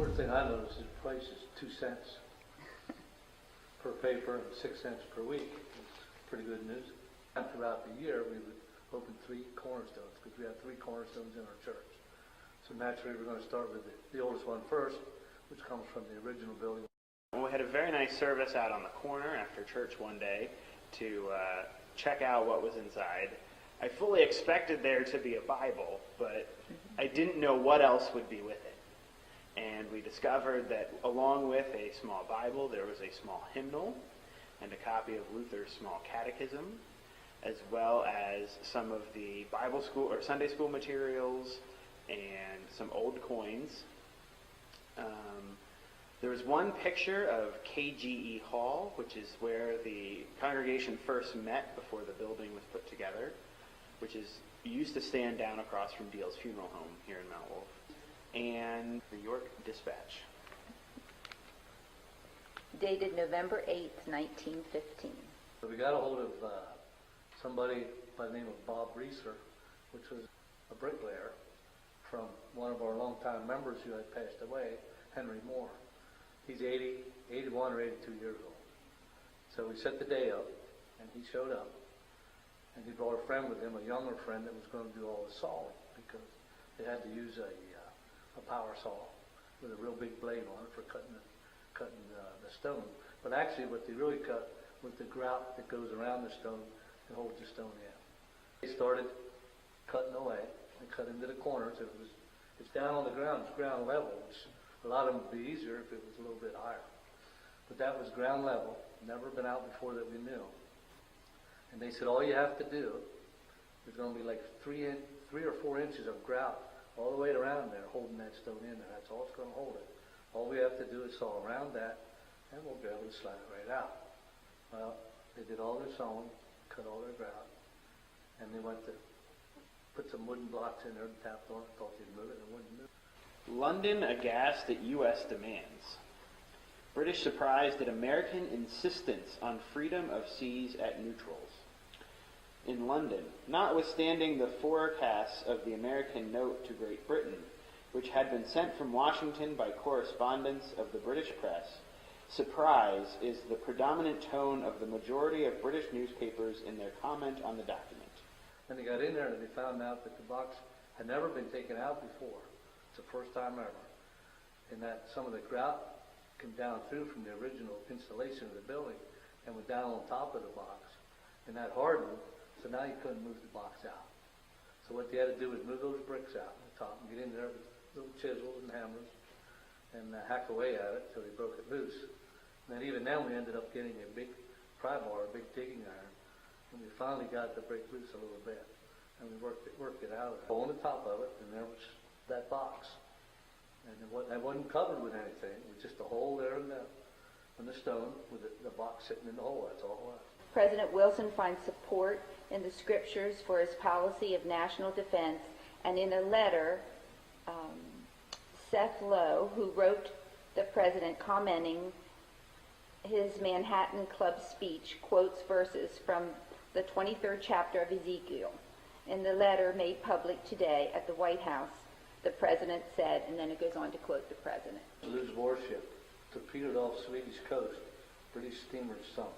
First thing I noticed is the price is 2 cents per paper and 6 cents per week. It's pretty good news. And throughout the year, we would open 3 cornerstones because we have 3 cornerstones in our church. So naturally, we're going to start with the oldest one first, which comes from the original building. Well, we had a very nice service out on the corner after church one day to check out what was inside. I fully expected there to be a Bible, but I didn't know what else would be with it. And we discovered that along with a small Bible, there was a small hymnal and a copy of Luther's small catechism, as well as some of the Bible school or Sunday school materials and some old coins. There was one picture of KGE Hall, which is where the congregation first met before the building was put together, which is used to stand down across from Deal's funeral home here in Mount Wolf, and the York Dispatch. Dated November 8th, 1915. So we got a hold of somebody by the name of Bob Reeser, which was a bricklayer from one of our longtime members who had passed away, Henry Moore. He's 81 or 82 years old. So we set the day up, and he showed up. And he brought a friend with him, a younger friend that was going to do all the sawing, because they had to use a power saw with a real big blade on it for cutting the stone. But actually what they really cut was the grout that goes around the stone and holds the stone in. They started cutting away and cut into the corners. It's down on the ground, it's ground level, which a lot of them would be easier if it was a little bit higher. But that was ground level, never been out before that we knew. And they said all you have to do is going to be like 3 or 4 inches of grout all the way around there, holding that stone in there. That's all it's going to hold it. All we have to do is saw around that, and we'll be able to slide it right out. Well, they did all their sawing, cut all their grout, and they went to put some wooden blocks in there and tapped on it, thought they'd move it, and it wouldn't move. London aghast at U.S. demands. British surprised at American insistence on freedom of seas at neutrals. In London, notwithstanding the forecasts of the American note to Great Britain, which had been sent from Washington by correspondents of the British press, surprise is the predominant tone of the majority of British newspapers in their comment on the document. And they got in there and they found out that the box had never been taken out before. It's the first time ever. And that some of the grout came down through from the original installation of the building and went down on top of the box. And that hardened, so now you couldn't move the box out. So what they had to do was move those bricks out on the top and get in there with little chisels and hammers and hack away at it until they broke it loose. And then even then we ended up getting a big pry bar, a big digging iron, and we finally got the brick loose a little bit. And we worked it out of there. On the top of it, and there was that box. And it wasn't covered with anything. It was just a hole there in the stone with the box sitting in the hole. That's all it was. President Wilson finds support in the scriptures for his policy of national defense, and in a letter, Seth Lowe, who wrote the president commenting his Manhattan Club speech, quotes verses from the 23rd chapter of Ezekiel. In the letter made public today at the White House, the president said, and then it goes on to quote the president. Lose warship, torpedoed off Swedish coast, British steamer sunk.